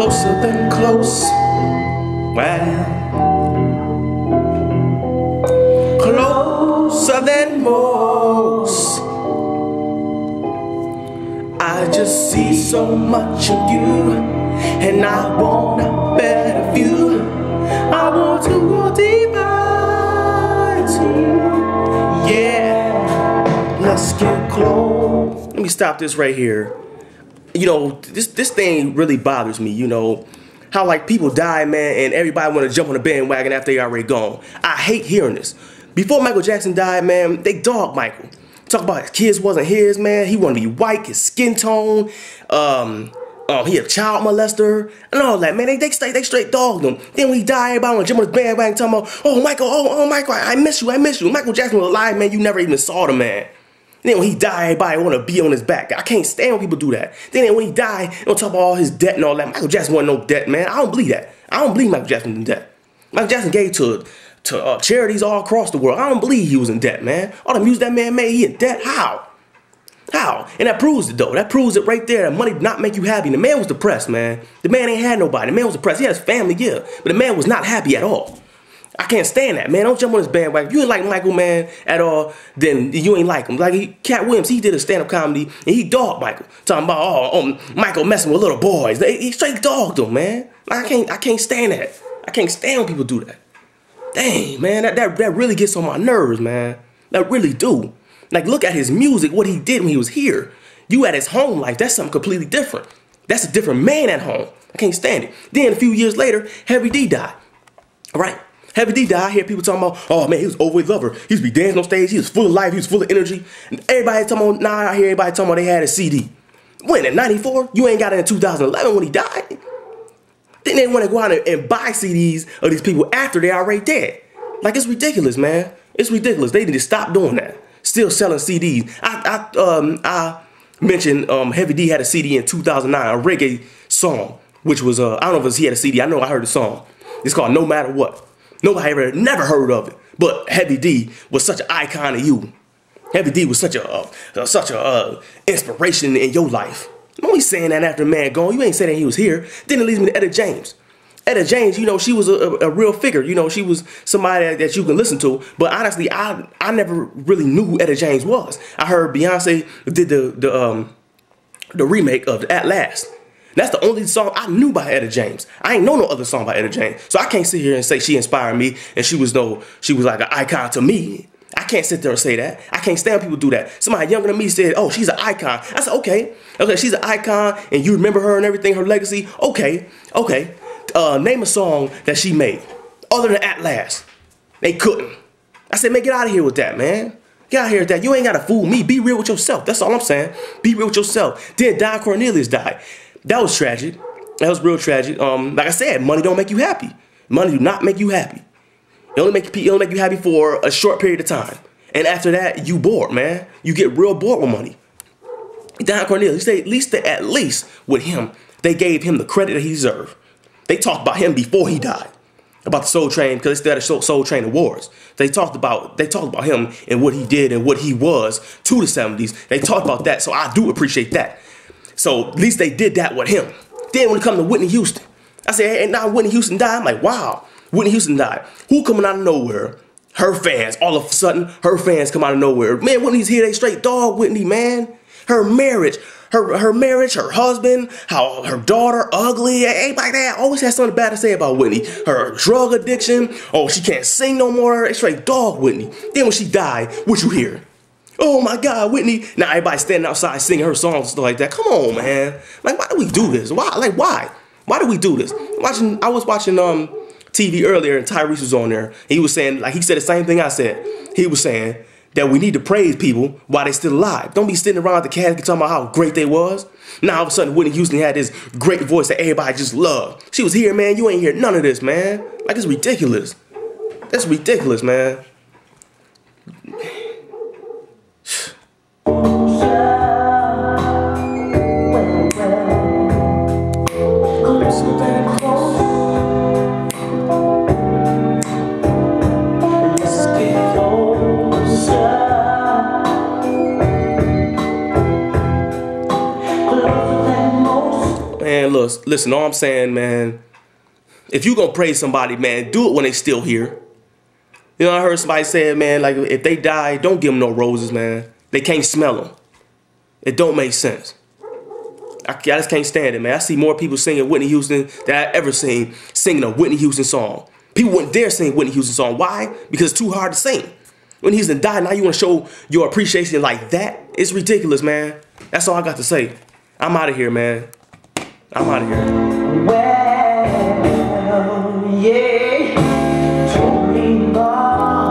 closer than close. Well, closer than most. I just see so much of you, and I want a better view. I want to go deeper too. Yeah, let's get close. Let me stop this right here. You know, this thing really bothers me. You know how like people die, man, and everybody want to jump on the bandwagon after they already gone. I hate hearing this. Before Michael Jackson died, man, they dogged Michael. Talk about his kids wasn't his, man. He wanted to be white, his skin tone. He a child molester and all that, man. They straight dogged him. Then when he died, everybody want to jump on his bandwagon talking about, oh Michael, oh Michael, I miss you, I miss you. Michael Jackson was alive, man. You never even saw the man. Then when he died, everybody want to be on his back. I can't stand when people do that. Then when he died, they don't talk about all his debt and all that. Michael Jackson wasn't no debt, man. I don't believe that. I don't believe Michael Jackson was in debt. Michael Jackson gave to charities all across the world. I don't believe he was in debt, man. All the music that man made, he in debt. How? How? And that proves it, though. That proves it right there. That money did not make you happy. The man was depressed, man. The man ain't had nobody. The man was depressed. He had his family, yeah. But the man was not happy at all. I can't stand that, man. Don't jump on his bandwagon. If you ain't like Michael, man, at all, then you ain't like him. Like Cat Williams, he did a stand-up comedy, and he dogged Michael. Talking about, oh, Michael messing with little boys. He straight dogged him, man. Like, I can't stand that. I can't stand when people do that. Dang, man, that really gets on my nerves, man. That really do. Like, look at his music, what he did when he was here. You at his home life, that's something completely different. That's a different man at home. I can't stand it. Then a few years later, Heavy D died. All right? Heavy D died. I hear people talking about, oh man, he was overweight lover. He used to be dancing on stage. He was full of life. He was full of energy. And everybody talking about, now I hear everybody talking about they had a CD. When, in 94? You ain't got it in 2011 when he died. Then they want to go out and buy CDs of these people after they already dead. Like, it's ridiculous, man. It's ridiculous. They need to stop doing that. Still selling CDs. I mentioned Heavy D had a CD in 2009, a reggae song, which was, I don't know if it was he had a CD. I know I heard the song. It's called No Matter What. Nobody never heard of it. But Heavy D was such an icon of you. Heavy D was such a inspiration in your life. I'm only saying that after the man gone. You ain't saying that he was here. Then it leads me to Etta James. Etta James, you know, she was a real figure. You know, she was somebody that you can listen to. But honestly, I never really knew who Etta James was. I heard Beyonce did the remake of At Last. That's the only song I knew by Etta James. I ain't know no other song by Etta James. So I can't sit here and say she inspired me and she was like an icon to me. I can't sit there and say that. I can't stand when people do that. Somebody younger than me said, oh, she's an icon. I said, okay, she's an icon and you remember her and everything, her legacy. Okay. Name a song that she made other than At Last. They couldn't. I said, man, get out of here with that, man. Get out of here with that. You ain't got to fool me. Be real with yourself. That's all I'm saying. Be real with yourself. Then Don Cornelius died. That was tragic. That was real tragic. Like I said, money don't make you happy. Money do not make you happy. It only make you happy for a short period of time. And after that, you bored, man. You get real bored with money. Don Cornelius, at least with him, they gave him the credit that he deserved. They talked about him before he died. About the Soul Train, because they started Soul Train Awards. They talked about him and what he did and what he was to the 70s. They talked about that, so I do appreciate that. So at least they did that with him. Then when it comes to Whitney Houston, I said, hey, now Whitney Houston died. I'm like, wow, Whitney Houston died. Who coming out of nowhere? Her fans. All of a sudden, her fans come out of nowhere. Man, Whitney's here. They straight dog Whitney, man. Her marriage, her husband, how her daughter ugly. Everybody that always has something bad to say about Whitney. Her drug addiction. Oh, she can't sing no more. They straight dog Whitney. Then when she died, what you hear? Oh my God, Whitney. Now everybody standing outside singing her songs and stuff like that. Come on, man. Like, why do we do this? Why? Like, why? Why do we do this? I was watching TV earlier and Tyrese was on there. He was saying, like, he said the same thing I said. He was saying that we need to praise people while they're still alive. Don't be sitting around the casket talking about how great they was. Now all of a sudden Whitney Houston had this great voice that everybody just loved. She was here, man. You ain't hear none of this, man. Like, it's ridiculous. That's ridiculous, man. Man, look, listen, all I'm saying, man, if you gonna praise somebody, man, do it when they still here. You know, I heard somebody say, man, like, if they die, don't give them no roses, man. They can't smell them. It don't make sense. I just can't stand it, man. I see more people singing Whitney Houston than I ever seen singing a Whitney Houston song. People wouldn't dare sing Whitney Houston song. Why? Because it's too hard to sing. Whitney Houston died, now you want to show your appreciation like that? It's ridiculous, man. That's all I got to say. I'm out of here, man. I'm out of here. Well, yeah.